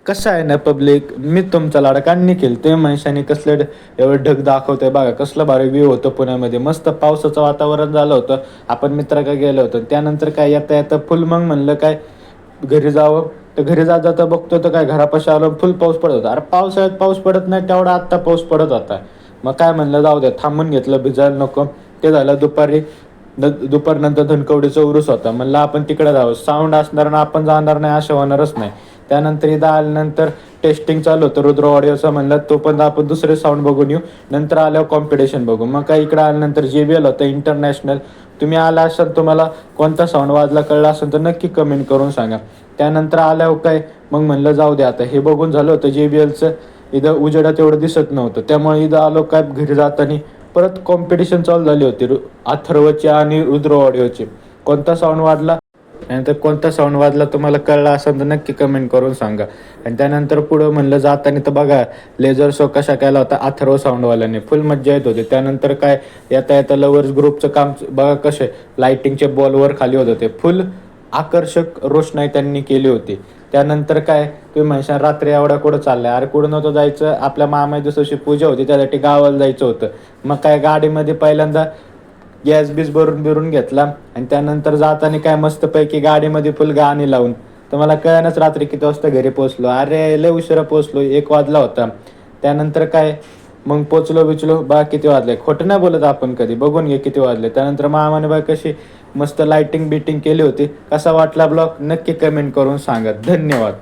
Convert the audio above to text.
कसं आहे ना पब्लिक, मी तुमचा लाडका निखिल. ते महेशाने कसलं एवढं ढग दाखवतंय बघा, कसलं भारी व्ह्यू होतं पुण्यामध्ये. मस्त पावसाचं वातावरण झालं होतं. आपण मित्राकडे गेलो होतो. त्यानंतर काय येता येता फुल मग म्हणलं काय घरी जावं. तर घरी जात जाता बघतो तर काय घरापाशी आलो फुल पाऊस पडत होता. अरे पावसाळ्यात पाऊस पडत नाही तेवढा आत्ता पाऊस पडत होता. मग काय म्हणलं जाऊ द्या, थांबून घेतलं, भिजायला नको. ते झालं दुपारी. दुपारनंतर धनकवडीचा उरूस होता. म्हणलं आपण तिकडे जावं. साऊंड असणार ना आपण जाणार नाही असं होणारच नाही. त्यानंतर इथं आल्यानंतर टेस्टिंग चालू होतं रुद्र ऑडिओचं. म्हणलं तोपर्यंत आपण दुसरे साऊंड बघून येऊ. नंतर आल्यावर कॉम्पिटिशन बघू. मग काय इकडं आल्यानंतर JBL होतं इंटरनॅशनल. तुम्ही आला असाल, तुम्हाला कोणता साऊंड वाजला कळला असेल तर नक्की कमेंट करून सांगा. त्यानंतर आल्यावर काय मग म्हणलं जाऊ द्या आता हे बघून झालं होतं JBLचं. इथं उजेडात एवढं दिसत नव्हतं. त्यामुळे इथं आलो काय घरी जाताना परत कॉम्पिटिशन चालू झाली होती अथर्वची आणि रुद्र ऑडिओची. कोणता साऊंड वाजला त्यानंतर कोणता साऊंड वाजला तुम्हाला कळला असेल तर नक्की कमेंट करून सांगा. आणि त्यानंतर पुढं म्हणलं जाताना तर बघा लेझर शो कशा केला होता अथर्व साऊंडवाल्याने. फुल मज्जा येत होती. त्यानंतर काय येता येता लवर्स ग्रुपचं काम बघा कसे लाईटिंगचे बॉलवर खाली होत होते. फुल आकर्षक रोषणाई त्यांनी केली होती. त्यानंतर काय तुम्ही म्हणशाल रात्री एवढा कुठं चाललाय, अरे कुठं नव्हतं जायचं, आपल्या मामा दिवसाची पूजा होती त्यासाठी गावाला जायचं होतं. मग काय गाडीमध्ये पहिल्यांदा गॅस बीस भरून बिरून घेतला आणि त्यानंतर जाताना काय मस्तपैकी गाडीमध्ये फुल गाणी लावून. तर मला कळनच रात्री किती वाजता घरी पोहोचलो. अरे लय उशिरा पोहोचलो, 1 वाजला होता. त्यानंतर काय मग पोचलो बिचलो बा किती वाजले, खोटं नाही बोलत आपण कधी. बघून घे किती वाजले. त्यानंतर मामाने बा कशी मस्त लाईटिंग बिटिंग केली होती. कसा वाटला ब्लॉग नक्की कमेंट करून सांगा. धन्यवाद.